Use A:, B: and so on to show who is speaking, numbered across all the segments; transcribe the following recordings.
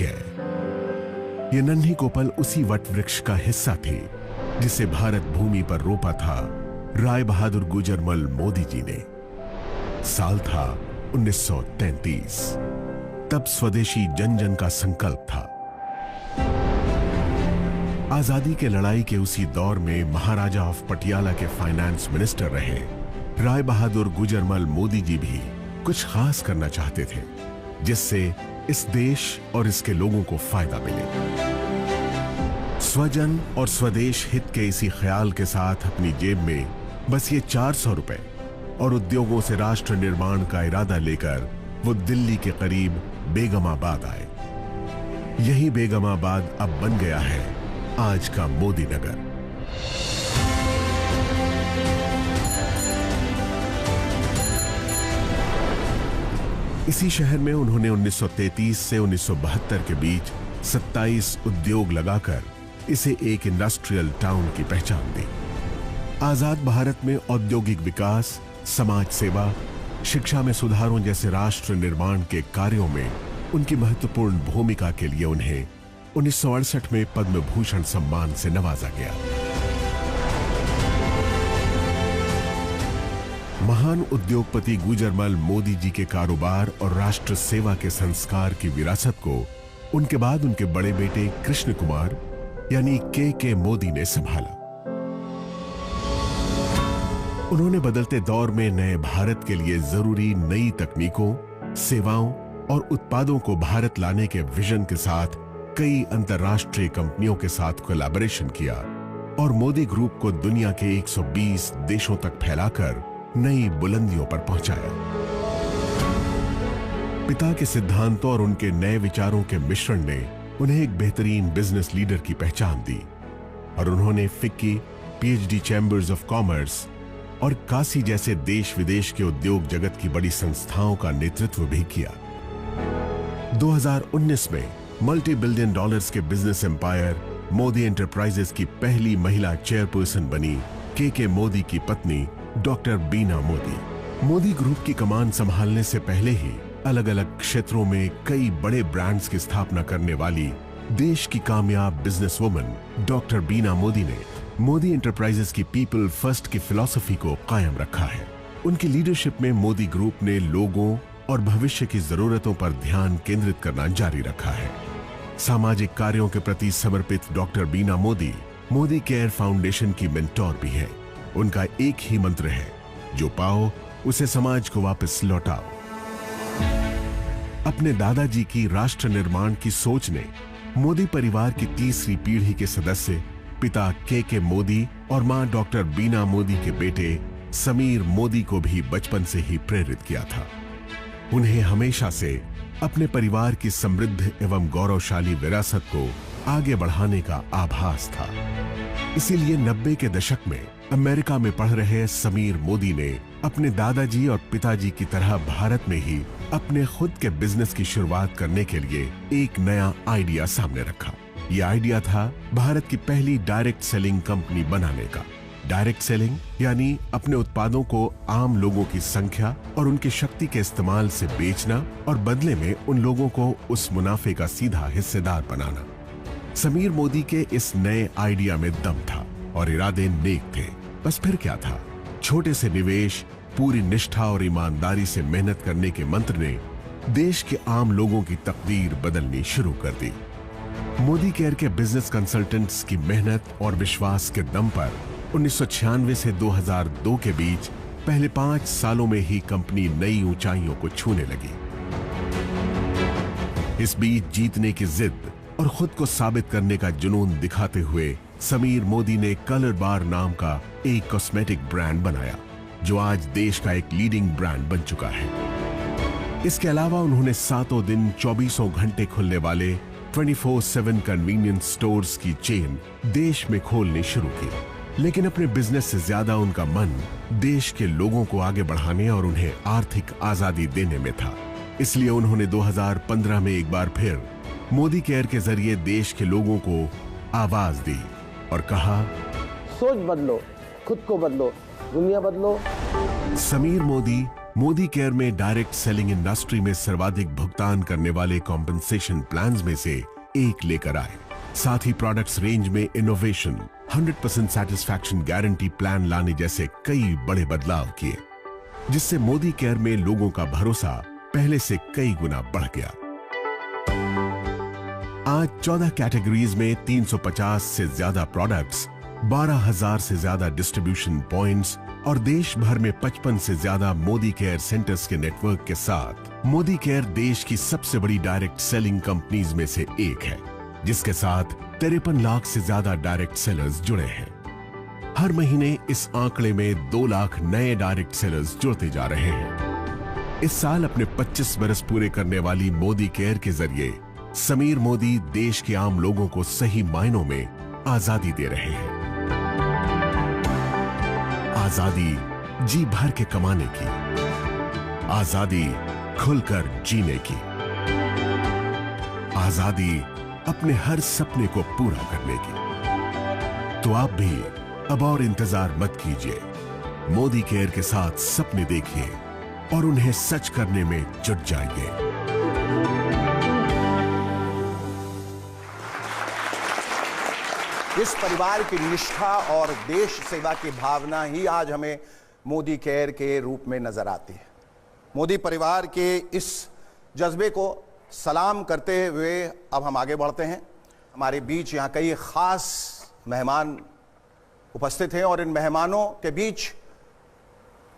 A: ये नन्ही कोपल उसी वट वृक्ष का हिस्सा थी जिसे भारत भूमि पर रोपा था राय बहादुर गुजरमल मोदी जी ने। साल था 1933। तब स्वदेशी जन जन का संकल्प था। आजादी के लड़ाई के उसी दौर में महाराजा ऑफ पटियाला के फाइनेंस मिनिस्टर रहे राय बहादुर गुजरमल मोदी जी भी कुछ खास करना चाहते थे जिससे इस देश और इसके लोगों को फायदा मिले। स्वजन और स्वदेश हित के इसी ख्याल के साथ अपनी जेब में बस ये 400 रुपए और उद्योगों से राष्ट्र निर्माण का इरादा लेकर वो दिल्ली के करीब बेगमाबाद आए। यही बेगमाबाद अब बन गया है आज का मोदी नगर। इसी शहर में उन्होंने 1933 से 1972 के बीच 27 उद्योग लगाकर इसे एक इंडस्ट्रियल टाउन की पहचान दी। आजाद भारत में औद्योगिक विकास, समाज सेवा, शिक्षा में सुधारों जैसे राष्ट्र निर्माण के कार्यों में उनकी महत्वपूर्ण भूमिका के लिए उन्हें 1968 में पद्म भूषण सम्मान से नवाजा गया। महान उद्योगपति गुजरमल मोदी जी के कारोबार और राष्ट्र सेवा के संस्कार की विरासत को उनके बाद उनके बड़े बेटे कृष्ण कुमार यानी के मोदी ने संभाला। उन्होंने बदलते दौर में नए भारत के लिए जरूरी नई तकनीकों, सेवाओं और उत्पादों को भारत लाने के विजन के साथ कई अंतर्राष्ट्रीय कंपनियों के साथ कोलैबोरेशन किया और मोदी ग्रुप को दुनिया के 120 देशों तक फैलाकर नई बुलंदियों पर पहुंचाया। पिता के सिद्धांतों और उनके नए विचारों के मिश्रण ने उन्हें एक बेहतरीन बिजनेस लीडर की पहचान दी और उन्होंने FICCI, PhD chambers of commerce और काशी जैसे देश विदेश के उद्योग जगत की बड़ी संस्थाओं का नेतृत्व भी किया। 2019 में मल्टी बिलियन डॉलर्स के बिजनेस एम्पायर मोदी एंटरप्राइजेस की पहली महिला चेयरपर्सन बनी के मोदी की पत्नी डॉक्टर बीना मोदी। मोदी ग्रुप की कमान संभालने से पहले ही अलग अलग क्षेत्रों में कई बड़े ब्रांड्स की स्थापना करने वाली देश की कामयाब बिजनेस वुमन डॉक्टर बीना मोदी ने मोदी एंटरप्राइजेस की पीपल फर्स्ट की फिलॉसफी को कायम रखा है। उनकी लीडरशिप में मोदी ग्रुप ने लोगों और भविष्य की जरूरतों पर ध्यान केंद्रित करना जारी रखा है। सामाजिक कार्यों के प्रति समर्पित डॉक्टर बीना मोदी मोदी केयर फाउंडेशन की मेंटोर भी है। उनका एक ही मंत्र है, जो पाओ उसे समाज को वापस लौटाओ। अपने दादाजी की राष्ट्र निर्माण की सोच ने मोदी परिवार की तीसरी पीढ़ी के सदस्य पिता के मोदी और मां डॉक्टर बीना मोदी के बेटे समीर मोदी को भी बचपन से ही प्रेरित किया था। उन्हें हमेशा से अपने परिवार की समृद्ध एवं गौरवशाली विरासत को आगे बढ़ाने का आभास था। इसीलिए 90 के दशक में अमेरिका में पढ़ रहे समीर मोदी ने अपने दादाजी और पिताजी की तरह भारत में ही अपने खुद के बिजनेस की शुरुआत करने के लिए एक नया आइडिया सामने रखा। यह आइडिया था भारत की पहली डायरेक्ट सेलिंग कंपनी बनाने का। डायरेक्ट सेलिंग यानी अपने उत्पादों को आम लोगों की संख्या और उनकी शक्ति के इस्तेमाल से बेचना और बदले में उन लोगों को उस मुनाफे का सीधा हिस्सेदार बनाना। समीर मोदी के इस नए आइडिया में दम था और इरादे नेक थे। बस फिर क्या था, छोटे से निवेश, पूरी निष्ठा और ईमानदारी से मेहनत करने के मंत्र ने देश के आम लोगों की तकदीर बदलनी शुरू कर दी। मोदी केयर के बिजनेस कंसल्टेंट्स की मेहनत और विश्वास के दम पर 1996 से 2002 के बीच पहले 5 सालों में ही कंपनी नई ऊंचाइयों को छूने लगी। इस बीच जीतने की जिद और खुद को साबित करने का जुनून दिखाते हुए समीर मोदी ने कलर बार नाम का एक कॉस्मेटिक ब्रांड बनाया, जो आज देश का एक लीडिंग ब्रांड बन चुका है। इसके अलावा उन्होंने सातों दिन 24 घंटे खुलने वाले 24/7 कन्वीनियंस स्टोर्स की चेन देश में खोलनी शुरू की। लेकिन अपने बिजनेस से ज्यादा उनका मन देश के लोगों को आगे बढ़ाने और उन्हें आर्थिक आजादी देने में था। इसलिए उन्होंने 2015 में एक बार फिर मोदी केयर के जरिए देश के लोगों को आवाज दी और कहा,
B: सोच बदलो, खुद को बदलो, दुनिया बदलो।
A: समीर मोदी मोदी केयर में डायरेक्ट सेलिंग इंडस्ट्री में सर्वाधिक भुगतान करने वाले कॉम्पेंसेशन प्लान्स में से एक लेकर आए। साथ ही प्रोडक्ट्स रेंज में इनोवेशन, 100% सैटिस्फैक्शन गारंटी प्लान लाने जैसे कई बड़े बदलाव किए, जिससे मोदी केयर में लोगों का भरोसा पहले से कई गुना बढ़ गया। आज 14 कैटेगरीज में 350 से ज्यादा प्रोडक्ट्स, 12,000 से ज्यादा डिस्ट्रीब्यूशन पॉइंट्स और देश भर में 55 से ज्यादा मोदी केयर सेंटर्स के नेटवर्क के साथ मोदी केयर देश की सबसे बड़ी डायरेक्ट सेलिंग कंपनीज में से एक है, जिसके साथ 53 लाख से ज्यादा डायरेक्ट सेलर्स जुड़े हैं। हर महीने इस आंकड़े में 2 लाख नए डायरेक्ट सेलर्स जुड़ते जा रहे हैं। इस साल अपने 25 बरस पूरे करने वाली मोदी केयर के जरिए समीर मोदी देश के आम लोगों को सही मायनों में आजादी दे रहे हैं। आजादी जी भर के कमाने की, आजादी खुलकर जीने की, आजादी अपने हर सपने को पूरा करने की। तो आप भी अब और इंतजार मत कीजिए, मोदी केयर के साथ सपने देखिए और उन्हें सच करने में जुट जाइए।
B: इस परिवार की निष्ठा और देश सेवा की भावना ही आज हमें मोदी केयर के रूप में नजर आती है। मोदी परिवार के इस जज्बे को सलाम करते हुए अब हम आगे बढ़ते हैं। हमारे बीच यहाँ कई खास मेहमान उपस्थित हैं और इन मेहमानों के बीच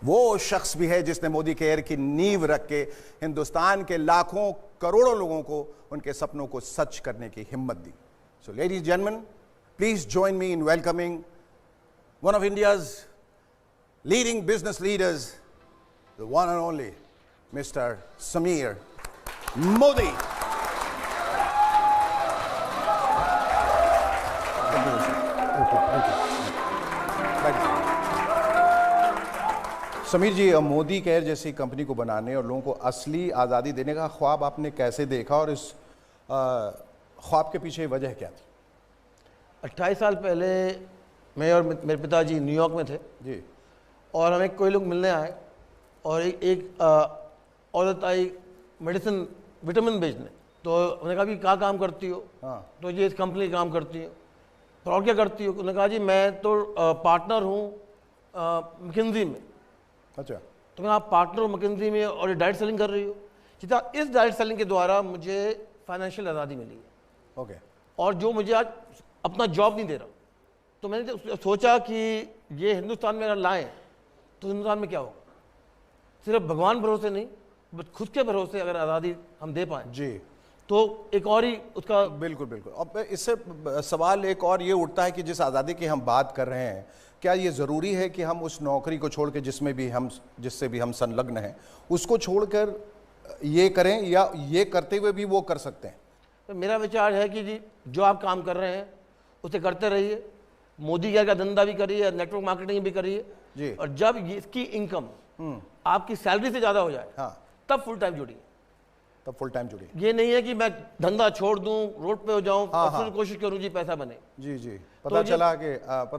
B: वो शख्स भी है जिसने मोदी केयर की नींव रख के हिंदुस्तान के लाखों करोड़ों लोगों को उनके सपनों को सच करने की हिम्मत दी। So ladies and gentleman, please join me in welcoming one of India's leading business leaders, the one and only Mr. Sameer Modi. Sameer ji, Modi care जैसी कंपनी को बनाने और लोगों को असली आज़ादी देने का ख्वाब आपने कैसे देखा और इस ख्वाब के पीछे वजह क्या थी?
C: 28 साल पहले मैं और मेरे पिताजी न्यूयॉर्क में थे
B: जी,
C: और हमें कोई लोग मिलने आए और एक औरत आई मेडिसिन विटामिन बेचने। तो उन्होंने कहा भी क्या काम करती हो?
B: हाँ।
C: तो ये इस कंपनी काम करती हो। तो और क्या करती हो? उन्होंने कहा जी मैं तो पार्टनर हूँ मैकिन्जी में।
B: अच्छा।
C: तो मैं आप पार्टनर हो मैकिन्जी में और ये डायरेक्ट सेलिंग कर रही हो? सीधा इस डायरेक्ट सेलिंग के द्वारा मुझे फाइनेंशियल आज़ादी मिली है।
B: ओके।
C: और जो मुझे आज अपना जॉब नहीं दे रहा, तो मैंने सोचा कि ये हिंदुस्तान में अगर लाएं तो हिंदुस्तान में क्या होगा। सिर्फ भगवान भरोसे नहीं, बस खुद के भरोसे अगर आज़ादी हम दे पाएं
B: जी,
C: तो एक और ही उसका
B: बिल्कुल बिल्कुल। अब इससे सवाल एक और ये उठता है कि जिस आज़ादी की हम बात कर रहे हैं, क्या ये ज़रूरी है कि हम उस नौकरी को छोड़ के जिससे भी हम संलग्न हैं उसको छोड़कर ये करें, या ये करते हुए भी वो कर सकते हैं?
C: तो मेरा विचार है कि जी जो आप काम कर रहे हैं उसे करते रहिए। मोदी केयर का धंधा भी करिए, नेटवर्क मार्केटिंग भी करिए
B: जी।
C: और जब इसकी इनकम आपकी सैलरी से ज़्यादा हो जाए,
B: हाँ,
C: तब फुल टाइम जुड़िए।
B: तब फुल टाइम जुड़िए।
C: ये नहीं है कि मैं धंधा छोड़ दूं, रोड पे हो जाऊं,
B: हाँ,
C: और फिर
B: हाँ।
C: कोशिश करूं जी पैसा बने।
B: जी जी। पता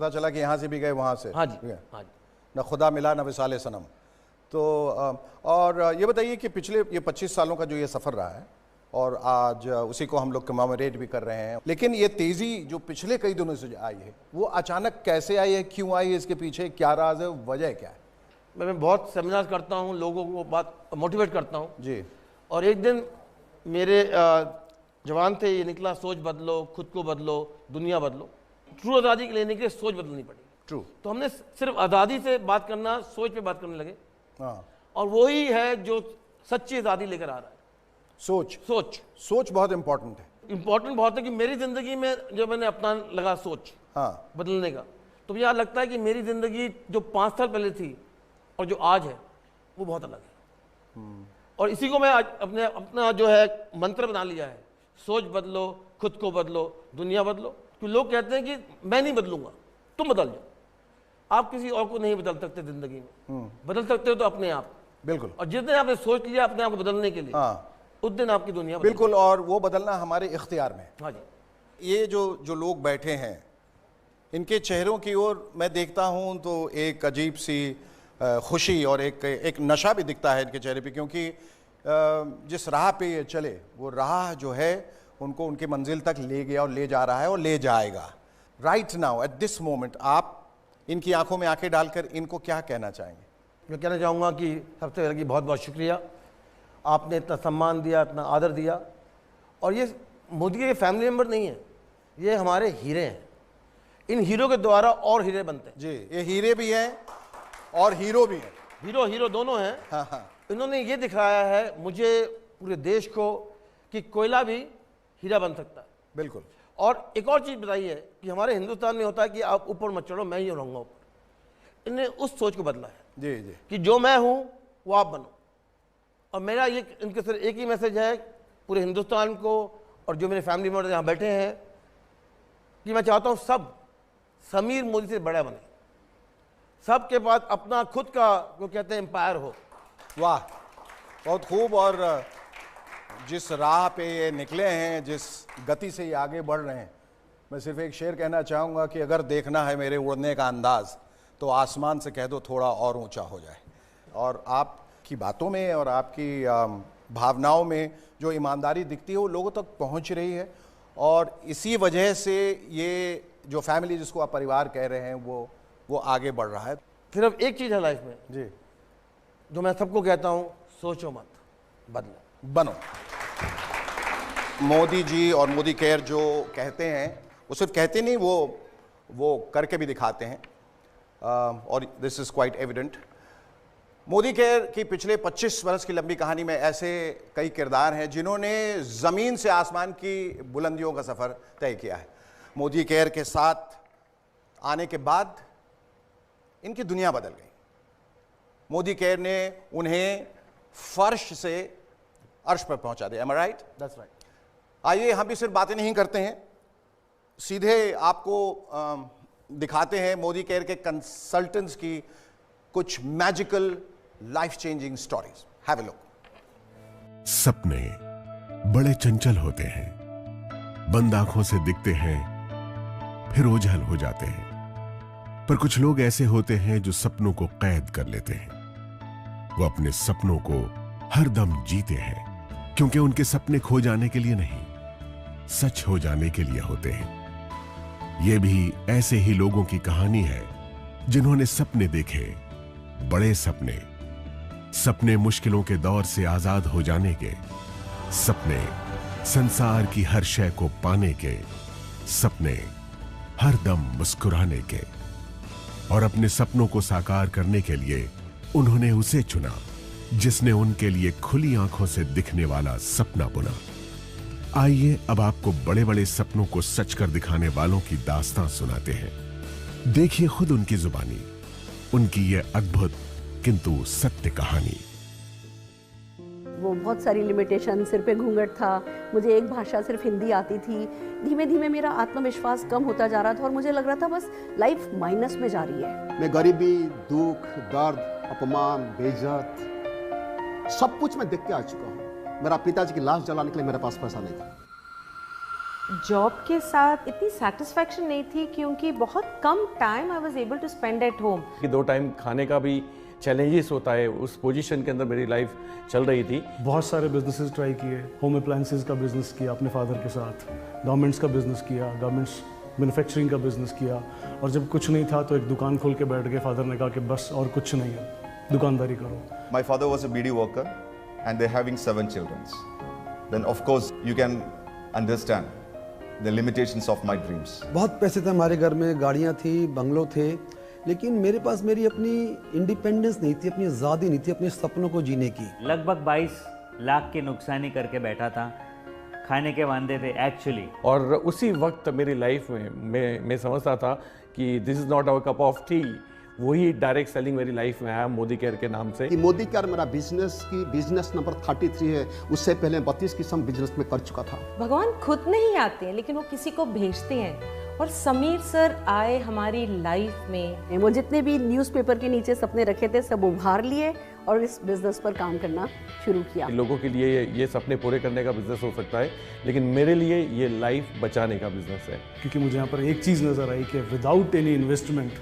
B: चला कि यहाँ से भी गए वहाँ से।
C: हाँ जी, हाँ जी।
B: न खुदा मिला न विसाले सनम। तो और ये बताइए कि पिछले ये 25 सालों का जो ये सफ़र रहा है और आज उसी को हम लोग कमेमोरेट भी कर रहे हैं, लेकिन ये तेज़ी जो पिछले कई दिनों से आई है वो अचानक कैसे आई है, क्यों आई है, इसके पीछे क्या राज है, वजह क्या है?
C: मैं बहुत सेमिनार करता हूँ, लोगों को बात मोटिवेट करता हूँ
B: जी।
C: और एक दिन मेरे जवान थे ये निकला, सोच बदलो, खुद को बदलो, दुनिया बदलो। ट्रू आज़ादी लेने के लिए सोच बदलनी पड़ी।
B: ट्रू।
C: तो हमने सिर्फ आज़ादी से बात करना, सोच पे बात करने लगे।
B: हाँ।
C: और वही है जो सच्ची आज़ादी लेकर आ रहा है। सोच
B: बहुत इंपॉर्टेंट है।
C: इंपॉर्टेंट बहुत है कि मेरी ज़िंदगी में जब मैंने अपना लगा सोच
B: हाँ
C: बदलने का, तो मुझे लगता है कि मेरी ज़िंदगी जो 5 साल पहले थी और जो आज है वो बहुत अलग है। और इसी को मैं आज अपना जो है मंत्र बना लिया है, सोच बदलो, खुद को बदलो, दुनिया बदलो। क्योंकि लोग कहते हैं कि मैं नहीं बदलूंगा, तुम बदल जाओ। आप किसी और को नहीं बदल सकते ज़िंदगी में, बदल सकते हो तो अपने आप।
B: बिल्कुल।
C: और जिस दिन आपने सोच लिया अपने आप को बदलने के लिए,
B: हाँ,
C: उस दिन आपकी दुनिया
B: बिल्कुल। और वो बदलना हमारे इख्तियार में।
C: हाँ जी।
B: ये जो लोग बैठे हैं, इनके चेहरों की ओर मैं देखता हूं तो एक अजीब सी खुशी और एक नशा भी दिखता है इनके चेहरे पे, क्योंकि जिस राह पे ये चले वो राह जो है उनको उनकी मंजिल तक ले गया और ले जा रहा है और ले जाएगा। Right now at this moment आप इनकी आंखों में आंखें डालकर इनको क्या कहना चाहेंगे?
C: मैं कहना चाहूँगा कि सबसे पहले कि बहुत बहुत शुक्रिया, आपने इतना सम्मान दिया, इतना आदर दिया। और ये मोदी के फैमिली मेम्बर नहीं है, ये हमारे हीरे हैं। इन हीरो के द्वारा और हीरे बनते हैं।
B: जी, ये हीरे भी हैं और हीरो भी हैं।
C: हीरो दोनों हैं।
B: हाँ।
C: इन्होंने ये दिखाया है मुझे, पूरे देश को, कि कोयला भी हीरा बन सकता है।
B: बिल्कुल।
C: और एक और चीज़ बताइए कि हमारे हिंदुस्तान में होता है कि आप ऊपर मत चढ़ो, मैं ही रहूँगा ऊपर। इन्हें उस सोच को बदला है
B: जी
C: कि जो मैं हूँ वो आप बनो। और मेरा ये इनके सिर्फ एक ही मैसेज है पूरे हिंदुस्तान को और जो मेरे फैमिली मेम्बर यहाँ बैठे हैं, कि मैं चाहता हूँ सब समीर मोदी से बड़ा बने, सबके पास अपना खुद का जो कहते हैं एम्पायर हो।
B: वाह, बहुत खूब। और जिस राह पे ये निकले हैं, जिस गति से ये आगे बढ़ रहे हैं, मैं सिर्फ एक शेर कहना चाहूँगा कि अगर देखना है मेरे उड़ने का अंदाज़ तो आसमान से कह दो थोड़ा और ऊंचा हो जाए। और आपकी बातों में और आपकी भावनाओं में जो ईमानदारी दिखती है वो लोगों तक पहुंच रही है, और इसी वजह से ये जो फैमिली जिसको आप परिवार कह रहे हैं वो आगे बढ़ रहा है।
C: सिर्फ एक चीज़ है लाइफ में
B: जी,
C: जो मैं सबको कहता हूँ, सोचो मत, बदलो,
B: बनो। मोदी जी और मोदी केयर जो कहते हैं वो सिर्फ कहते नहीं, वो करके भी दिखाते हैं। और this is quite evident. Modi care की पिछले 25 वर्ष की लंबी कहानी में ऐसे कई किरदार हैं जिन्होंने ज़मीन से आसमान की बुलंदियों का सफ़र तय किया है। मोदी केयर के साथ आने के बाद इनकी दुनिया बदल गई। मोदी केयर ने उन्हें फर्श से अर्श पर पहुंचा दिया। Am I right?
C: That's right.
B: आइए हम भी सिर्फ बातें नहीं करते हैं, सीधे आपको दिखाते हैं मोदी केयर के कंसल्टेंट्स की कुछ magical life changing stories. Have a look.
A: सपने बड़े चंचल होते हैं, बंद आंखों से दिखते हैं फिर ओझल हो जाते हैं। पर कुछ लोग ऐसे होते हैं जो सपनों को कैद कर लेते हैं। वो अपने सपनों को हर दम जीते हैं, क्योंकि उनके सपने खो जाने के लिए नहीं, सच हो जाने के लिए होते हैं। ये भी ऐसे ही लोगों की कहानी है जिन्होंने सपने देखे, बड़े सपने, सपने मुश्किलों के दौर से आजाद हो जाने के, सपने संसार की हर शय को पाने के, सपने हर दम मुस्कुराने के। और अपने सपनों को साकार करने के लिए उन्होंने उसे चुना जिसने उनके लिए खुली आंखों से दिखने वाला सपना बुना। आइए अब आपको बड़े बड़े सपनों को सच कर दिखाने वालों की दास्तां सुनाते हैं। देखिए खुद उनकी जुबानी उनकी ये अद्भुत किंतु सत्य कहानी।
D: वो बहुत सारी लिमिटेशन, सिर पे घूंघट था, मुझे एक भाषा सिर्फ हिंदी आती थी। धीमे धीमे मेरा आत्मविश्वास कम होता जा रहा था और मुझे लग रहा था बस लाइफ माइनस में जा रही है।
E: मैं गरीबी, दुख, दर्द, अपमान, बेइज्जत सब कुछ मैं देख के आ चुका हूँ। मेरा पिताजी की लाश जलाने के लिए मेरे पास पैसा नहीं था।
F: जॉब के साथ इतनी सेटिस्फैक्शन नहीं थी क्योंकि बहुत कम time I was able to spend at home.
G: कि 2 टाइम खाने का भी चैलेंजेस होता है, उस पोजीशन के अंदर मेरी लाइफ चल रही थी।
H: बहुत सारे बिजनेसेस ट्राई किए, होम अप्लायंसेस का बिजनेस किया अपने फादर के साथ, गारमेंट्स का बिजनेस किया, गारमेंट्स मैन्युफैक्चरिंग का बिजनेस किया, और जब कुछ नहीं था तो एक दुकान खोल के बैठ गए। फादर ने कहा कि बस और कुछ नहीं है, दुकानदारी करो।
I: My father was a BD worker and they're having 7 children. Then of course you can understand the limitations of my dreams.
J: बहुत पैसे थे हमारे घर में, गाड़ियाँ थी, बंगलो थे, लेकिन मेरे पास मेरी अपनी इंडिपेंडेंस नहीं थी, अपनी आज़ादी नहीं थी अपने सपनों को जीने की।
K: लगभग 22 लाख की नुकसानी करके बैठा था, खाने के वांदे थे एक्चुअली।
G: और उसी वक्त मेरी लाइफ में मैं समझता था कि this is not our cup of tea. वही डायरेक्ट सेलिंग मेरी लाइफ में आया मोदी केयर के नाम से।
E: मोदी केयर मेरा बिजनेस नंबर 33 है। उससे पहले 32 किस्म बिजनेस में कर चुका था।
F: भगवान खुद नहीं आते हैं लेकिन वो किसी को भेजते हैं, और समीर सर आए हमारी लाइफ में।
D: वो जितने भी न्यूज़पेपर के नीचे सपने रखे थे सब उभार लिए और इस बिजनेस पर काम करना शुरू किया।
G: लोगों के लिए ये सपने पूरे करने का बिजनेस हो सकता है, लेकिन मेरे लिए ये लाइफ बचाने का बिजनेस है।
H: क्योंकि मुझे यहाँ पर एक चीज़ नज़र आई कि विदाउट एनी इन्वेस्टमेंट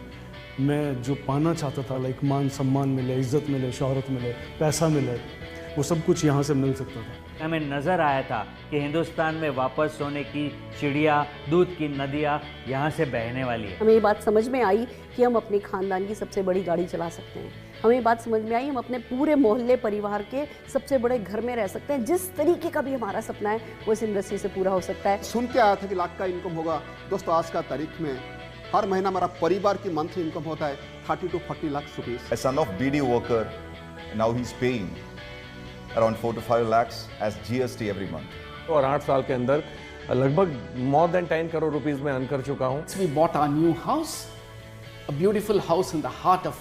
H: मैं जो पाना चाहता था, लाइक मान सम्मान मिले, इज्जत मिले, शोहरत मिले, पैसा मिले, वो सब कुछ यहाँ से मिल सकता था।
K: हमें नज़र आया था कि हिंदुस्तान में वापस सोने की चिड़िया, दूध की नदियाँ यहाँ से बहने वाली है।
D: हमें ये बात समझ में आई कि हम अपने खानदान की सबसे बड़ी गाड़ी चला सकते हैं। हमें ये बात समझ में आई हम अपने पूरे मोहल्ले परिवार के सबसे बड़े घर में रह सकते हैं। जिस तरीके का भी हमारा सपना है वो इस इंडस्ट्री से पूरा हो सकता है।
E: सुन के आया था कि लाख का इनकम होगा। दोस्तों, आज का तारीख में हर महीना हमारा परिवार की मंथली इनकम होता है 30 to 40 lakh rupees.
I: A son of BD worker, now he's paying around 4 to 5 lakhs as GST every month.
G: और 8 साल के अंदर लगभग more than 10 करोड़ रुपीस में अर्न कर चुका हूँ।
L: We bought our new house, a beautiful house in the heart of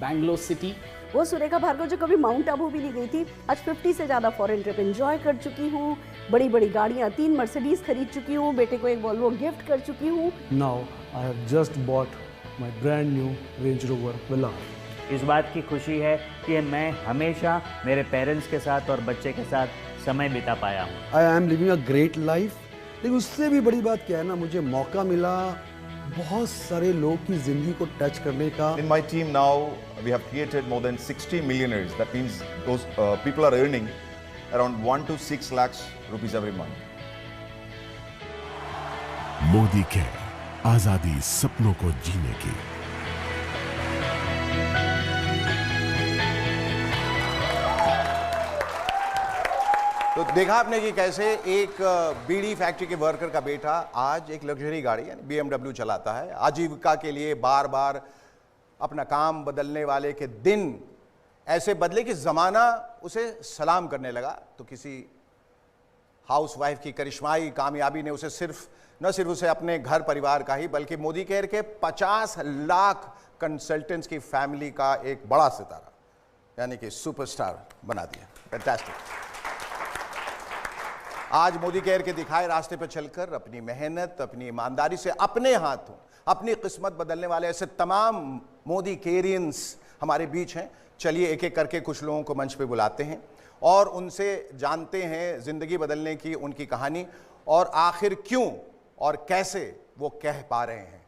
L: Bangalore city.
D: वो सुरेखा भार्गव जो कभी माउंट आबू भी नहीं गई थी, आज 50 से ज़्यादा फॉरेन ट्रिप एंजॉय कर चुकी हूँ। बड़ी बड़ी गाड़ियाँ, 3 मर्सिडीज खरीद चुकी हूँ, बेटे को एक वॉल्वो गिफ्ट कर चुकी हूँ।
H: Now I have just bought my brand new range rover villa.
K: इस बात की खुशी है कि मैं हमेशा मेरे पेरेंट्स के साथ और बच्चे के साथ समय बिता पाया हूँ।
J: आई am living a great life. लेकिन उससे भी बड़ी बात क्या है ना, मुझे मौका मिला बहुत सारे लोग की जिंदगी को टच करने का।
I: In my team now, we have created more than 60 millionaires. That means those people are earning around 1 to 6 lakhs rupees every month.
A: Modi care, आजादी सपनों को जीने की।
B: तो देखा आपने कि कैसे एक बीड़ी फैक्ट्री के वर्कर का बेटा आज एक लग्जरी गाड़ी यानी BMW चलाता है। आजीविका के लिए बार बार अपना काम बदलने वाले के दिन ऐसे बदले कि ज़माना उसे सलाम करने लगा। तो किसी हाउसवाइफ की करिश्माई कामयाबी ने उसे न सिर्फ उसे अपने घर परिवार का ही बल्कि मोदी केयर के 50 लाख कंसल्टेंट्स की फैमिली का एक बड़ा सितारा यानी कि सुपरस्टार बना दिया। फैंटास्टिक। आज मोदी केयर के दिखाए रास्ते पर चलकर अपनी मेहनत, अपनी ईमानदारी से अपने हाथों अपनी किस्मत बदलने वाले ऐसे तमाम मोदी केरियंस हमारे बीच हैं। चलिए एक एक करके कुछ लोगों को मंच पे बुलाते हैं और उनसे जानते हैं जिंदगी बदलने की उनकी कहानी और आखिर क्यों और कैसे वो कह पा रहे हैं,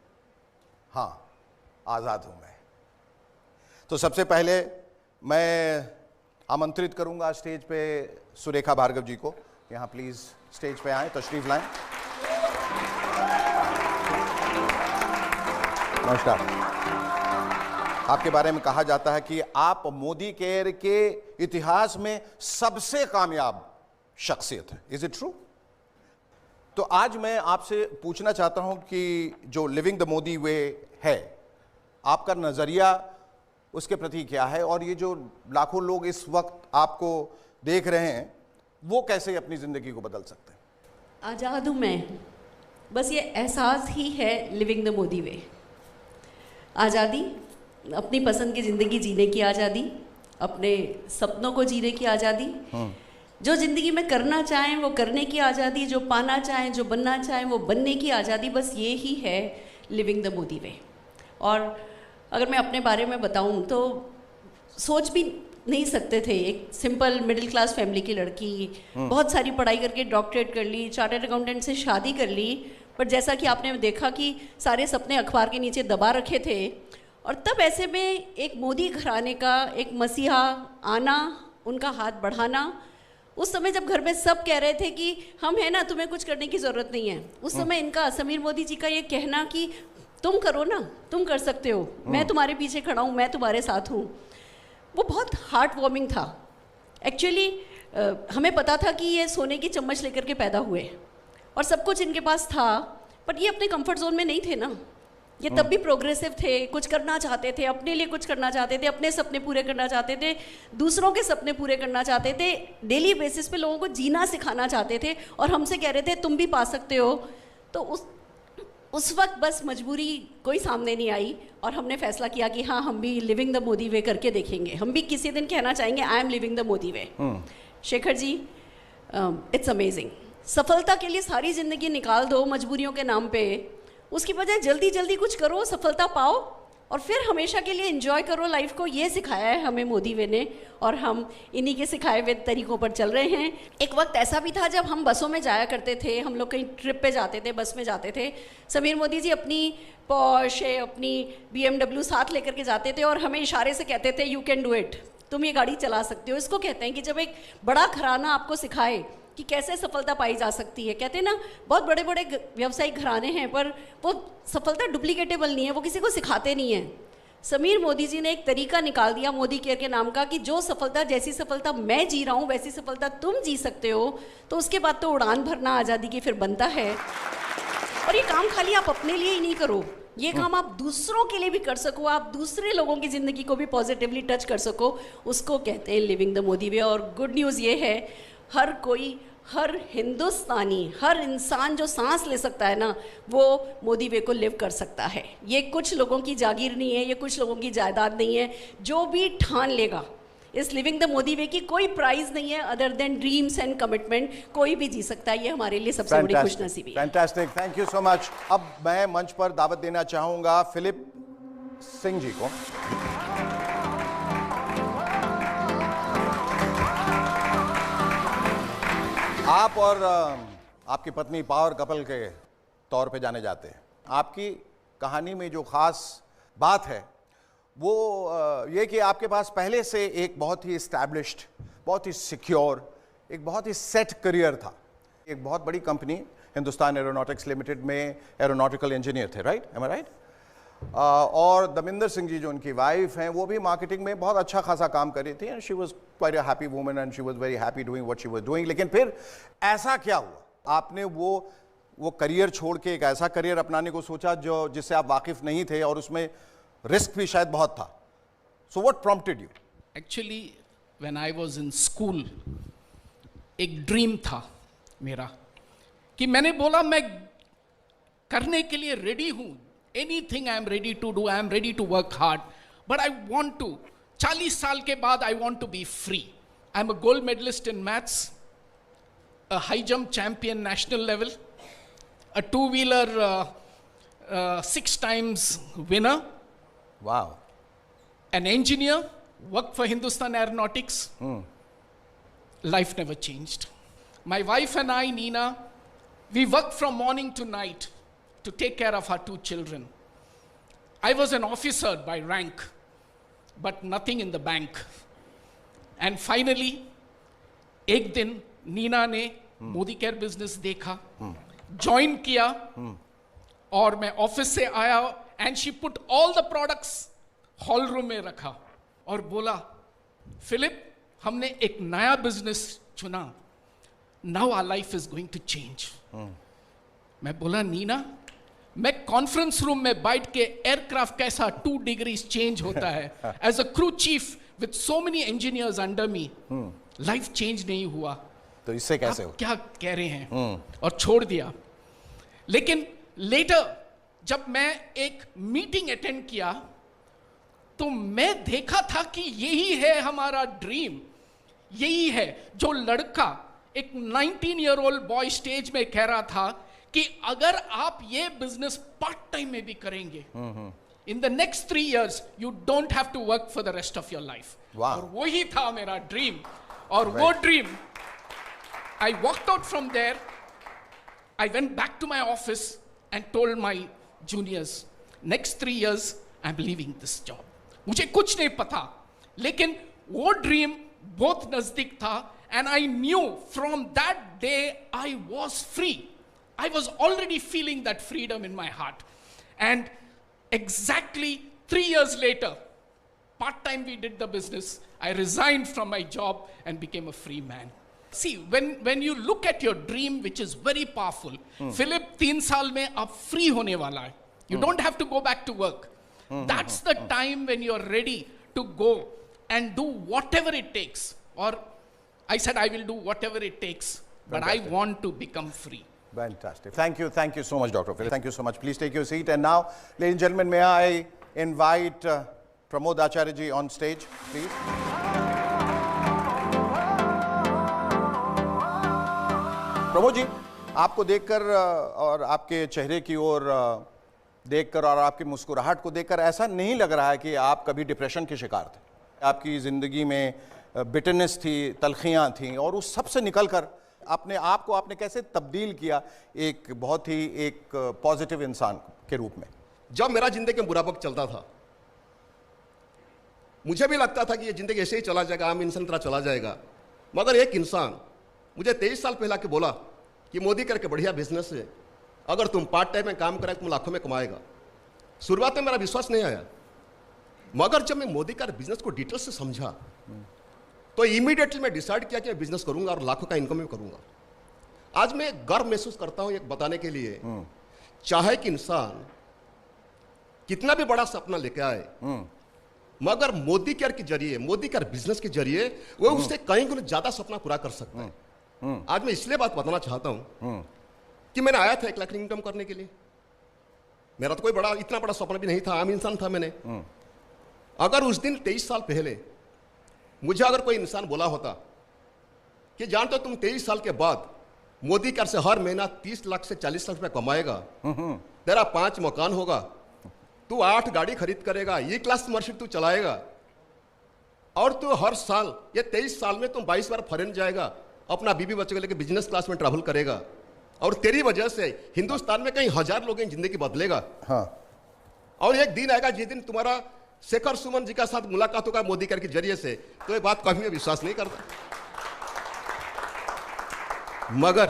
B: हाँ आज़ाद हूं मैं। तो सबसे पहले मैं आमंत्रित करूंगा स्टेज पे सुरेखा भार्गव जी को। यहाँ प्लीज स्टेज पे आए, तशरीफ लाएं। नमस्कार। आपके बारे में कहा जाता है कि आप मोदी केयर के इतिहास में सबसे कामयाब शख्सियत है। Is it true? तो आज मैं आपसे पूछना चाहता हूं कि जो लिविंग द मोदी वे है, आपका नजरिया उसके प्रति क्या है और ये जो लाखों लोग इस वक्त आपको देख रहे हैं वो कैसे अपनी जिंदगी को बदल सकते हैं?
D: आज़ाद हूँ मैं, बस ये एहसास ही है लिविंग द मोदी वे। आज़ादी, अपनी पसंद की ज़िंदगी जीने की आज़ादी, अपने सपनों को जीने की आज़ादी, जो ज़िंदगी में करना चाहें वो करने की आज़ादी, जो पाना चाहें, जो बनना चाहें वो बनने की आज़ादी, बस ये ही है लिविंग द मोदी वे। और अगर मैं अपने बारे में बताऊं तो सोच भी नहीं सकते थे, एक सिंपल मिडिल क्लास फैमिली की लड़की, बहुत सारी पढ़ाई करके डॉक्टरेट कर ली, चार्टर्ड अकाउंटेंट से शादी कर ली, पर जैसा कि आपने देखा कि सारे सपने अखबार के नीचे दबा रखे थे। और तब ऐसे में एक मोदी घराने का एक मसीहा आना, उनका हाथ बढ़ाना, उस समय जब घर में सब कह रहे थे कि हम हैं ना, तुम्हें कुछ करने की ज़रूरत नहीं है, उस समय इनका समीर मोदी जी का ये कहना कि तुम करो ना, तुम कर सकते हो, मैं तुम्हारे पीछे खड़ा हूँ, मैं तुम्हारे साथ हूँ, वो बहुत हार्ट वार्मिंग था। एक्चुअली हमें पता था कि ये सोने की चम्मच लेकर के पैदा हुए और सब कुछ इनके पास था, पर ये अपने कंफर्ट जोन में नहीं थे ना। ये तब भी प्रोग्रेसिव थे, कुछ करना चाहते थे, अपने लिए कुछ करना चाहते थे, अपने सपने पूरे करना चाहते थे, दूसरों के सपने पूरे करना चाहते थे, डेली बेसिस पे लोगों को जीना सिखाना चाहते थे और हमसे कह रहे थे तुम भी पा सकते हो। तो उस वक्त बस मजबूरी कोई सामने नहीं आई और हमने फैसला किया कि हाँ, हम भी लिविंग द मोदी वे करके देखेंगे, हम भी किसी दिन कहना चाहेंगे I am living the Modi way. Shekhar ji, it's amazing. सफलता के लिए सारी ज़िंदगी निकाल दो मजबूरियों के नाम पे, उसकी बजाय जल्दी जल्दी कुछ करो, सफलता पाओ और फिर हमेशा के लिए एंजॉय करो लाइफ को, ये सिखाया है हमें मोदी वे ने, और हम इन्हीं के सिखाए हुए तरीकों पर चल रहे हैं। एक वक्त ऐसा भी था जब हम बसों में जाया करते थे, हम लोग कहीं ट्रिप पे जाते थे, बस में जाते थे, समीर मोदी जी अपनी पॉश, अपनी BMW साथ लेकर के जाते थे और हमें इशारे से कहते थे यू कैन डू इट, तुम ये गाड़ी चला सकते हो। इसको कहते हैं कि जब एक बड़ा घराना आपको सिखाए कि कैसे सफलता पाई जा सकती है। कहते हैं ना, बहुत बड़े बड़े व्यावसायिक घराने हैं पर वो सफलता डुप्लीकेटेबल नहीं है, वो किसी को सिखाते नहीं है। समीर मोदी जी ने एक तरीका निकाल दिया मोदी केयर के नाम का कि जो सफलता, जैसी सफलता मैं जी रहा हूँ वैसी सफलता तुम जी सकते हो। तो उसके बाद तो उड़ान भरना आज़ादी की फिर बनता है। और ये काम खाली आप अपने लिए ही नहीं करो, ये काम आप दूसरों के लिए भी कर सको, आप दूसरे लोगों की ज़िंदगी को भी पॉजिटिवली टच कर सको, उसको कहते हैं लिविंग द मोदी वे। और गुड न्यूज़ ये है, हर कोई, हर हिंदुस्तानी, हर इंसान जो सांस ले सकता है ना, वो मोदी वे को लिव कर सकता है। ये कुछ लोगों की जागीर नहीं है, ये कुछ लोगों की जायदाद नहीं है। जो भी ठान लेगा इस लिविंग द मोदी वे की कोई प्राइज नहीं है other than dreams and commitment, कोई भी जी सकता है। ये हमारे लिए सबसे बड़ी खुशनसीबी है।
B: Fantastic, thank you so much. अब मैं मंच पर दावत देना चाहूंगा फिलिप सिंह जी को। आप और आपकी पत्नी पावर कपल के तौर पे जाने जाते हैं। आपकी कहानी में जो खास बात है वो ये कि आपके पास पहले से एक बहुत ही एस्टैब्लिश्ड, बहुत ही सिक्योर, एक बहुत ही सेट करियर था। एक बहुत बड़ी कंपनी हिंदुस्तान एरोनॉटिक्स लिमिटेड में एरोनॉटिकल इंजीनियर थे, राइट? M I right? और दमिंदर सिंह जी जो उनकी वाइफ हैं, वो भी मार्केटिंग में बहुत अच्छा खासा काम कर रही थी and she was quite a happy woman and she was very happy doing what she was doing. लेकिन फिर ऐसा क्या हुआ, आपने वो करियर छोड़ के एक ऐसा करियर अपनाने को सोचा जो जिससे आप वाकिफ नहीं थे और उसमें रिस्क भी शायद बहुत था। So what prompted you?
L: Actually when I was in school एक ड्रीम था मेरा कि मैंने बोला मैं करने के लिए रेडी हूं, anything I am ready to do, I am ready to work hard, but I want to 40 साल के बाद I want to be free. I am a gold medalist in maths, a high jump champion national level, a two-wheeler 6 times winner.
B: Wow.
L: An engineer, worked for Hindustan Aeronautics. Life never changed. My wife and I, Nina, we worked from morning to night to take care of our 2 children. I was an officer by rank, but nothing in the bank. And finally, एक दिन नीना ने Modi care business देखा, join किया, और मैं office से आया and she put all the products hall room में रखा और बोला, फिलिप हमने एक नया बिजनेस चुना, now our life is going to change. मैं बोला, नीना मैं कॉन्फ्रेंस रूम में बैठ के एयरक्राफ्ट कैसा 2 डिग्रीज चेंज होता है, as a crew chief with so many engineers under me, life change नहीं हुआ,
B: तो इससे कैसे हो?
L: क्या कह रहे हैं? और छोड़ दिया। लेकिन लेटर जब मैं एक मीटिंग अटेंड किया तो मैं देखा था कि यही है हमारा ड्रीम, यही है जो लड़का, एक 19 ईयर ओल्ड बॉय स्टेज में कह रहा था कि अगर आप ये बिजनेस पार्ट टाइम में भी करेंगे, in the next 3 years you don't have to work for the rest of your life. और वही था मेरा ड्रीम, और वो dream I walked out from there. I went back to my office and told my juniors, next 3 years I'm leaving this job. मुझे कुछ नहीं पता, लेकिन वो ड्रीम बहुत नजदीक था, and I knew from that day I was free. I was already feeling that freedom in my heart. And exactly 3 years later, part-time we did the business, I resigned from my job and became a free man. See, when you look at your dream, which is very powerful, Philip 3 साल में आप free होने वाला है. You don't have to go back to work. That's the time when you're ready to go and do whatever it takes. Or I said I will do whatever it takes, but I want to become free.
B: Fantastic. Thank you so much, Dr. Philip. Thank you so much. Please take your seat. And now, ladies and gentlemen, may I invite Pramod Acharya ji on stage, please. Pramod ji, आपको देखकर और आपके चेहरे की ओर देखकर और आपकी मुस्कुराहट को देखकर ऐसा नहीं लग रहा है कि आप कभी डिप्रेशन के शिकार थे। आपकी ज़िंदगी में बिटरनेस थी, तलखियाँ थीं, और उस सब से निकलकर अपने आप को आपने कैसे तब्दील किया एक बहुत ही एक पॉजिटिव इंसान के रूप में।
M: जब मेरा ज़िंदगी में बुरा वक्त चलता था, मुझे भी लगता था कि ये ज़िंदगी ऐसे ही चला जाएगा, आम इंसान तरह चला जाएगा। मगर एक इंसान मुझे 23 साल पहले आके बोला कि मोदी करके बढ़िया बिजनेस है, अगर तुम पार्ट टाइम में काम करें तुम लाखों में कमाएगा। शुरुआत में मेरा विश्वास नहीं आया, मगर जब मैं मोदी का बिजनेस को डिटेल से समझा तो इमीडिएटली मैं डिसाइड किया कि मैं बिजनेस करूंगा और लाखों का इनकम भी करूंगा। आज मैं गर्व महसूस करता हूं एक बताने के लिए, चाहे कि इंसान कितना भी बड़ा सपना लेके आए, मगर मोदी केयर के जरिए, मोदी केयर बिजनेस के जरिए वो उससे कहीं गुना ज्यादा सपना पूरा कर सकता है। आज मैं इसलिए बात बताना चाहता हूं कि मैंने आया था 1 लाख इनकम करने के लिए। मेरा तो कोई बड़ा इतना बड़ा सपना भी नहीं था, आम इंसान था मैंने। अगर उस दिन 23 साल पहले मुझे अगर कोई इंसान बोला होता कि जानते हो तुम 23 साल के बाद मोदी केयर से हर महीना 30 लाख से 40 लाख रुपए कमाएगा, तेरा 5 मकान होगा, तू 8 गाड़ी खरीद करेगा, ये क्लास मर्सिडीज तू चलाएगा, और तू हर साल ये 23 साल में तुम 22 बार फॉरेन जाएगा, अपना बीबी बच्चों को लेकर बिजनेस क्लास में ट्रैवल करेगा, और तेरी वजह से हिंदुस्तान में कई हजार लोगों की जिंदगी बदलेगा। हाँ। और एक दिन आएगा जिस दिन तुम्हारा शेखर सुमन जी का साथ मुलाकात होगा मोदी केयर के जरिए से, तो ये बात कभी मैं विश्वास नहीं करता। मगर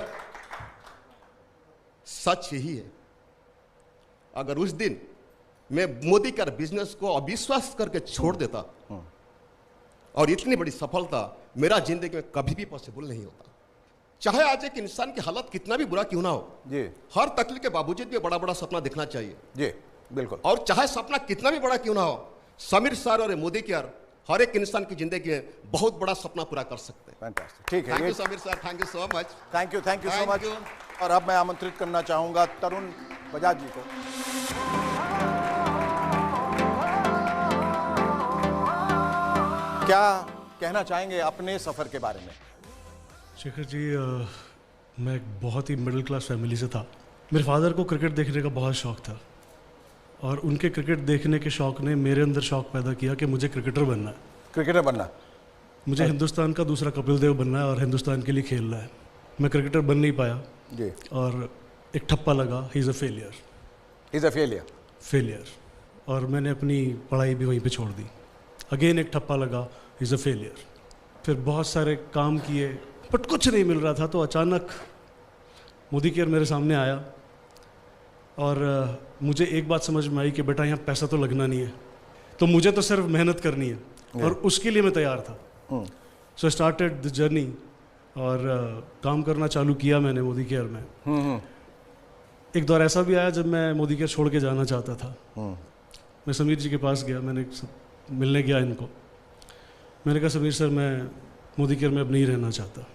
M: सच यही है, अगर उस दिन मैं मोदी केयर बिजनेस को अविश्वास करके छोड़ देता और इतनी बड़ी सफलता मेरा जिंदगी में कभी भी पॉसिबल नहीं होता। चाहे आज एक इंसान की हालत कितना भी बुरा क्यों ना हो जी, हर तकलीफ के बावजूद भी बड़ा बड़ा सपना देखना चाहिए जी, बिल्कुल। और चाहे सपना कितना भी बड़ा क्यों ना हो, समीर सर और मोदी केयर हर एक इंसान की जिंदगी में बहुत बड़ा सपना पूरा कर सकते हैं।
B: फैंटास्टिक, ठीक है।
M: Thank you Sameer sir, thank you so much.
B: Thank you so much. और अब मैं आमंत्रित करना चाहूंगा तरुण बजाज जी को। क्या कहना चाहेंगे अपने सफर के बारे में?
H: शेखर जी, मैं एक बहुत ही मिडिल क्लास फैमिली से था। मेरे फादर को क्रिकेट देखने का बहुत शौक था, और उनके क्रिकेट देखने के शौक ने मेरे अंदर शौक पैदा किया कि मुझे क्रिकेटर बनना है।
B: क्रिकेटर बनना,
H: मुझे हिंदुस्तान का दूसरा कपिल देव बनना है और हिंदुस्तान के लिए खेलना है। मैं क्रिकेटर बन नहीं पाया जी, और एक ठप्पा लगा, he is a failure,
B: he is a failure,
H: failure. और मैंने अपनी पढ़ाई भी वहीं पे छोड़ दी। अगेन एक ठप्पा लगा, ही इज़ अ फेलियर। फिर बहुत सारे काम किए बट कुछ नहीं मिल रहा था, तो अचानक मोदी केयर मेरे सामने आया, और मुझे एक बात समझ में आई कि बेटा यहाँ पैसा तो लगना नहीं है, तो मुझे तो सिर्फ मेहनत करनी है, और उसके लिए मैं तैयार था। सो आई स्टार्टेड द जर्नी, और काम करना चालू किया मैंने मोदी केयर में। एक दौर ऐसा भी आया जब मैं मोदी केयर छोड़ के जाना चाहता था। मैं समीर जी के पास गया, मैंने मिलने गया इनको। मैंने कहा समीर सर, मैं मोदी केयर में अब नहीं रहना चाहता।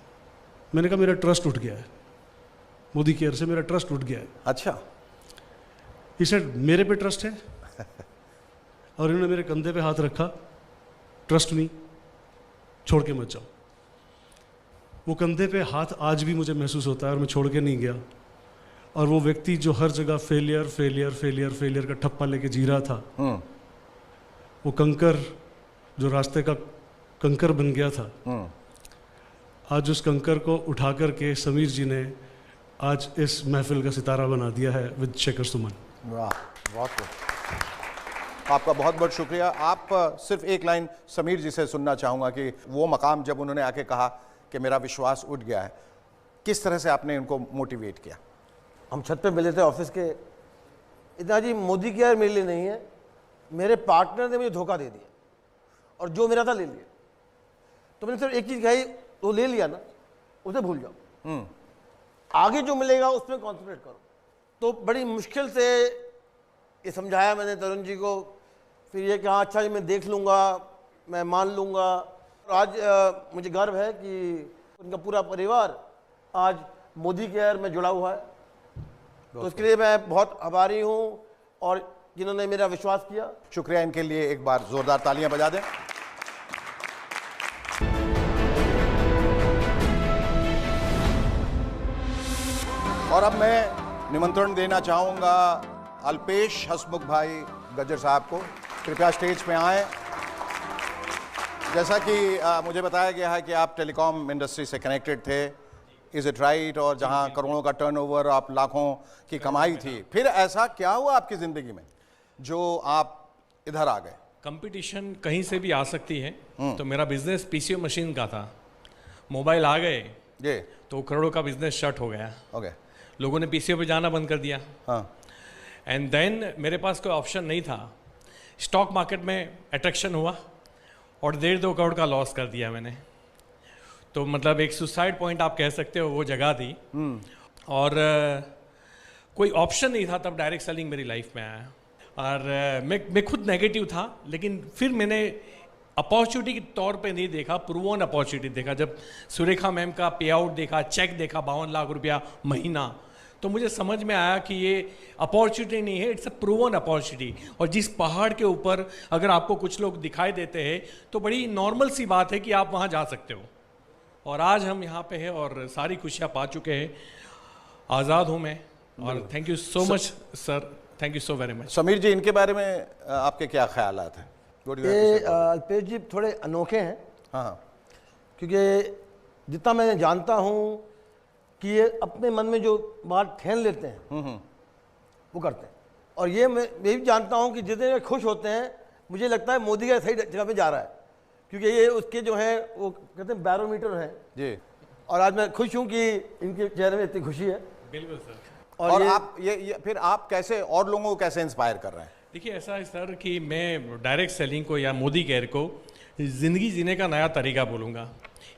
H: मैंने कहा मेरा ट्रस्ट उठ गया है, मोदी केयर से मेरा ट्रस्ट उठ गया है।
B: अच्छा।
H: ही सेड मेरे पे ट्रस्ट है, और इन्होंने मेरे कंधे पे हाथ रखा, ट्रस्ट मी, छोड़ के मत जाओ। वो कंधे पे हाथ आज भी मुझे महसूस होता है, और मैं छोड़ के नहीं गया। और वो व्यक्ति जो हर जगह फेलियर फेलियर फेलियर फेलियर का ठप्पा लेके जी रहा था, वो कंकर जो रास्ते का कंकर बन गया था, आज उस कंकर को उठा करके समीर जी ने आज इस महफिल का सितारा बना दिया है विद शेखर सुमन।
B: वाह, बहुत आपका बहुत बहुत शुक्रिया। आप सिर्फ एक लाइन समीर जी से सुनना चाहूँगा कि वो मकाम जब उन्होंने आके कहा कि मेरा विश्वास उठ गया है, किस तरह से आपने उनको मोटिवेट किया?
C: हम छत पे मिले थे ऑफिस के, इतना जी मोदी केयर मेरे लिए नहीं है, मेरे पार्टनर ने मुझे धोखा दे दिया, और जो मेरा था ले लिया। तो मैंने सिर्फ एक चीज़ कही, वो ले लिया ना, उसे भूल जाओ, आगे जो मिलेगा उसमें कॉन्सेंट्रेट करो। तो बड़ी मुश्किल से ये समझाया मैंने तरुण जी को। फिर ये कि हाँ अच्छा जी मैं देख लूँगा, मैं मान लूँगा। आज मुझे गर्व है कि उनका पूरा परिवार आज मोदी केयर में जुड़ा हुआ है, तो उसके लिए मैं बहुत आभारी हूँ, और जिन्होंने मेरा विश्वास किया।
B: शुक्रिया, इनके लिए एक बार जोरदार तालियां बजा दें। और अब मैं निमंत्रण देना चाहूँगा अल्पेश हसमुख भाई गज्जर साहब को कृपया स्टेज पे आएं। जैसा कि मुझे बताया गया है कि आप टेलीकॉम इंडस्ट्री से कनेक्टेड थे, इज इट राइट? और जहां करोड़ों का टर्नओवर, आप लाखों की कमाई थी, फिर ऐसा क्या हुआ आपकी ज़िंदगी में जो आप इधर आ गए?
G: कंपटीशन कहीं से भी आ सकती है, तो मेरा बिजनेस पीसीओ मशीन का था। मोबाइल आ गए
B: ये
G: तो करोड़ों का बिजनेस शट हो गया।
B: ओके,
G: लोगों ने पीसीओ पे जाना बंद कर दिया।
B: हाँ,
G: एंड देन मेरे पास कोई ऑप्शन नहीं था। स्टॉक मार्केट में अट्रैक्शन हुआ और 1.5-2 करोड़ का लॉस कर दिया मैंने। तो मतलब एक सुसाइड पॉइंट आप कह सकते हो, वो जगह थी। और कोई ऑप्शन नहीं था तब डायरेक्ट सेलिंग मेरी लाइफ में आया। और मैं खुद नेगेटिव था, लेकिन फिर मैंने अपॉर्चुनिटी के तौर पे नहीं देखा, प्रूवन अपॉर्चुनिटी देखा। जब सुरेखा मैम का पे आउट देखा, चेक देखा 52 लाख रुपया महीना, तो मुझे समझ में आया कि ये अपॉर्चुनिटी नहीं है, इट्स अ प्रूवन अपॉर्चुनिटी। और जिस पहाड़ के ऊपर अगर आपको कुछ लोग दिखाई देते हैं तो बड़ी नॉर्मल सी बात है कि आप वहाँ जा सकते हो। और आज हम यहाँ पे हैं और सारी खुशियाँ पा चुके हैं। आज़ाद हूँ मैं। और thank you so much sir, thank you so very much.
B: Sameer ji, इनके बारे में आपके क्या ख्यालात हैं?
C: ये अल्पेश जी थोड़े अनोखे हैं।
B: हाँ,
C: क्योंकि जितना मैं जानता हूँ कि ये अपने मन में जो बात ठान लेते हैं वो करते हैं। और ये मैं भी जानता हूँ कि जितने खुश होते हैं, मुझे लगता है मोदी का सही जगह पे जा रहा है, क्योंकि ये उसके जो है वो कहते हैं बैरोमीटर हैं
B: जी।
C: और आज मैं खुश हूँ कि इनके चेहरे में इतनी खुशी है।
G: बिल्कुल सर।
B: और आप ये फिर आप कैसे और लोगों को कैसे इंस्पायर कर रहे हैं?
G: देखिए, ऐसा है सर कि मैं डायरेक्ट सेलिंग को या मोदी केयर को ज़िंदगी जीने का नया तरीका बोलूँगा।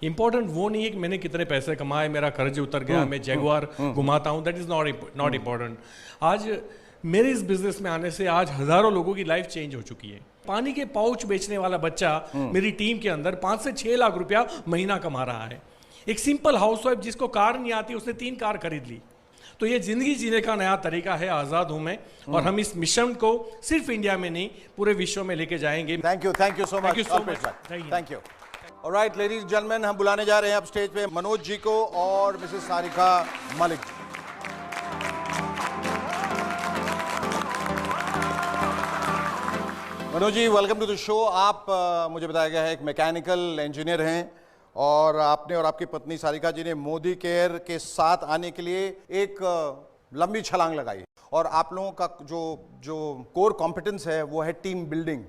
G: इंपॉर्टेंट वो नहीं है कि मैंने कितने पैसे कमाए, मेरा कर्ज उतर गया, मैं जैगुआर घुमाता हूँ, दैट इज़ नॉट इम्पॉर्टेंट। आज मेरे इस बिजनेस में आने से आज हज़ारों लोगों की लाइफ चेंज हो चुकी है। पानी के पाउच बेचने वाला बच्चा मेरी टीम के अंदर 5 से 6 लाख रुपया महीना कमा रहा है। एक सिंपल हाउसवाइफ जिसको कार नहीं आती, उसने 3 कार खरीद ली। तो ये जिंदगी जीने का नया तरीका है, आज़ाद हूँ मैं। और हम इस मिशन को सिर्फ इंडिया में नहीं, पूरे विश्व में लेके जाएंगे।
B: Thank you so much. Thank you. Alright ladies and gentleman, हम बुलाने जा रहे हैं अब स्टेज पे मनोज जी को और Mrs Sarika Malik ji. Manoj ji, welcome to the show. आप मुझे बताया गया है एक मैकेनिकल इंजीनियर हैं और आपने और आपकी पत्नी सारिका जी ने मोदी केयर के साथ आने के लिए एक लंबी छलांग लगाई। और आप लोगों का जो कोर कॉम्पिटेंस है वो है team building.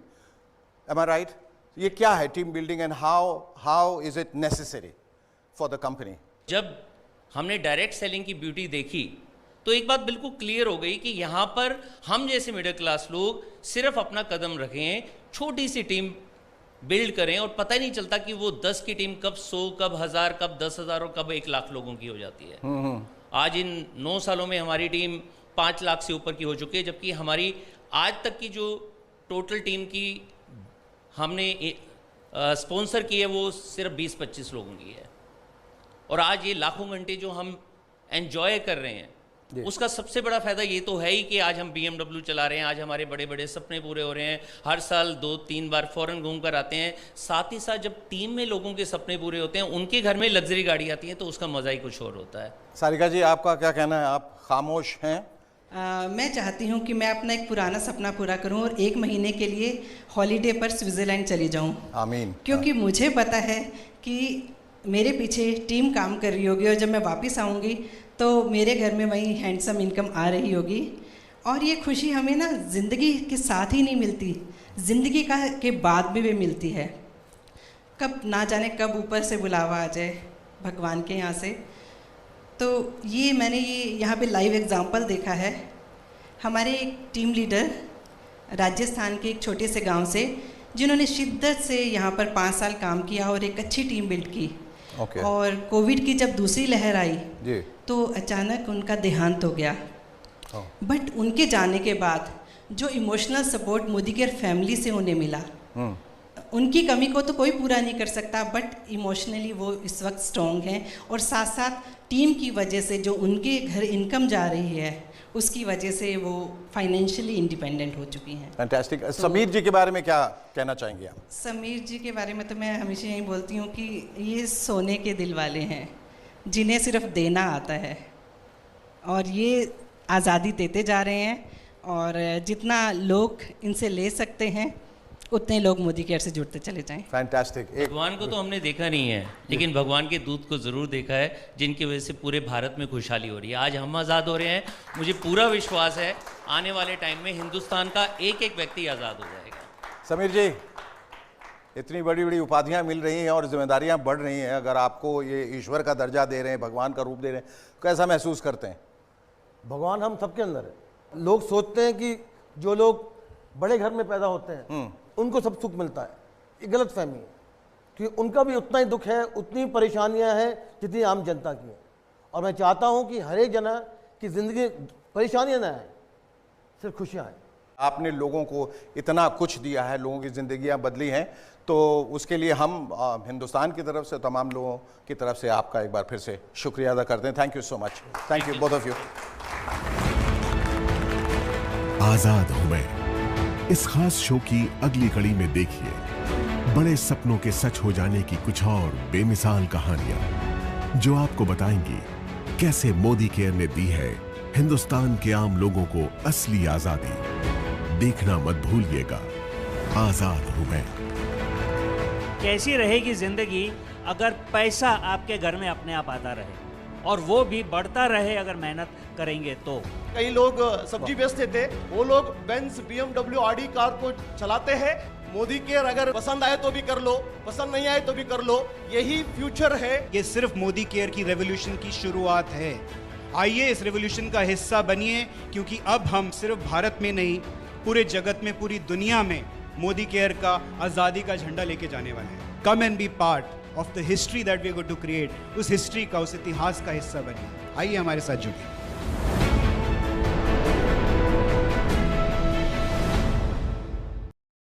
B: M I right? ये क्या है team building and how is it necessary for the company?
N: जब हमने डायरेक्ट सेलिंग की ब्यूटी देखी तो एक बात बिल्कुल क्लियर हो गई कि यहाँ पर हम जैसे मिडिल क्लास लोग सिर्फ अपना कदम रखें, छोटी सी टीम बिल्ड करें और पता ही नहीं चलता कि वो 10 की टीम कब 100, कब 1000, कब 10,000 और कब 1 लाख लोगों की हो जाती है। आज इन 9 सालों में हमारी टीम 5 लाख से ऊपर की हो चुकी है, जबकि हमारी आज तक की जो टोटल टीम की हमने स्पॉन्सर की है वो सिर्फ 20-25 लोगों की है। और आज ये लाखों घंटे जो हम एंजॉय कर रहे हैं, उसका सबसे बड़ा फायदा ये तो है ही कि आज हम BMW चला रहे हैं, आज हमारे बड़े बड़े सपने पूरे हो रहे हैं, हर साल 2-3 बार फॉरेन घूम कर आते हैं। साथ ही साथ जब टीम में लोगों के सपने पूरे होते हैं, उनके घर में लग्जरी गाड़ी आती है, तो उसका मज़ा ही कुछ और होता है।
B: सारिका जी, आपका क्या कहना है? आप खामोश हैं।
O: मैं चाहती हूँ कि मैं अपना एक पुराना सपना पूरा करूँ और 1 महीने के लिए हॉलीडे पर स्विट्ज़रलैंड चली जाऊँ।
B: आमीन।
O: क्योंकि मुझे पता है कि मेरे पीछे टीम काम कर रही होगी और जब मैं वापस आऊँगी तो मेरे घर में वही हैंडसम इनकम आ रही होगी। और ये खुशी हमें ना ज़िंदगी के साथ ही नहीं मिलती, ज़िंदगी के बाद भी मिलती है। कब ना जाने कब ऊपर से बुलावा आ जाए भगवान के यहाँ से। तो ये मैंने यहाँ पे लाइव एग्जांपल देखा है। हमारे एक टीम लीडर राजस्थान के एक छोटे से गांव से, जिन्होंने शिद्दत से यहाँ पर 5 साल काम किया और एक अच्छी टीम बिल्ड की। और कोविड की जब दूसरी लहर आई तो अचानक उनका देहांत हो गया। बट उनके जाने के बाद जो emotional support Modi care family से उन्हें मिला, उनकी कमी को तो कोई पूरा नहीं कर सकता, बट इमोशनली वो इस वक्त स्ट्रॉन्ग हैं। और साथ साथ टीम की वजह से जो उनके घर इनकम जा रही है, उसकी वजह से वो फाइनेंशियली इंडिपेंडेंट हो चुकी हैं।
B: फैंटास्टिक। समीर जी के बारे में क्या कहना चाहेंगे आप?
O: समीर जी के बारे में तो मैं हमेशा यही बोलती हूँ कि ये सोने के दिल वाले हैं, जिन्हें सिर्फ देना आता है और ये आज़ादी देते जा रहे हैं। और जितना लोग इनसे ले सकते हैं उतने लोग मोदी केयर से जुड़ते चले जाएं।
B: फैंटास्टिक।
N: भगवान को तो हमने देखा नहीं है, लेकिन भगवान के दूत को ज़रूर देखा है, जिनकी वजह से पूरे भारत में खुशहाली हो रही है। आज हम आज़ाद हो रहे हैं, मुझे पूरा विश्वास है आने वाले टाइम में हिंदुस्तान का एक एक व्यक्ति आज़ाद हो जाएगा।
B: समीर जी, इतनी बड़ी बड़ी उपाधियां मिल रही हैं और जिम्मेदारियां बढ़ रही हैं, अगर आपको ये ईश्वर का दर्जा दे रहे हैं, भगवान का रूप दे रहे हैं, कैसा महसूस करते हैं?
C: भगवान हम सबके अंदर है। लोग सोचते हैं कि जो लोग बड़े घर में पैदा होते हैं उनको सब सुख मिलता है, ये गलत फहमी है, क्योंकि उनका भी उतना ही दुख है, उतनी परेशानियां हैं जितनी आम जनता की है। और मैं चाहता हूं कि हर एक जना की ज़िंदगी परेशानियां ना आए, सिर्फ खुशियां आए।
B: आपने लोगों को इतना कुछ दिया है, लोगों की ज़िंदगियां बदली हैं, तो उसके लिए हम हिंदुस्तान की तरफ से, तमाम लोगों की तरफ से आपका एक बार फिर से शुक्रिया अदा करते हैं। Thank you so much. Thank you both of you.
A: आजाद हूं मैं इस खास शो की अगली कड़ी में देखिए बड़े सपनों के सच हो जाने की कुछ और बेमिसाल कहानियां, जो आपको बताएंगी कैसे मोदी केयर ने दी है हिंदुस्तान के आम लोगों को असली आजादी। देखना मत भूलिएगा आजाद हूं मैं।
K: कैसी रहेगी जिंदगी अगर पैसा आपके घर में अपने आप आता रहे, और वो भी बढ़ता रहे अगर मेहनत करेंगे तो।
P: कई लोग सब्जी बेचते थे, वो लोग बेंज BMW आडी कार को चलाते हैं। मोदी केयर अगर पसंद आए तो भी कर लो, पसंद नहीं आए तो भी कर लो, यही फ्यूचर है।
Q: ये सिर्फ मोदी केयर की रेवोल्यूशन की शुरुआत है। आइए इस रेवोल्यूशन का हिस्सा बनिए, क्योंकि अब हम सिर्फ भारत में नहीं, पूरे जगत में, पूरी दुनिया में मोदी केयर का आज़ादी का झंडा लेके जाने वाले हैं। Come and be part of the history that we are going to create. उस हिस्ट्री का, उस इतिहास का हिस्सा बनिए। आइए हमारे साथ जुड़िए।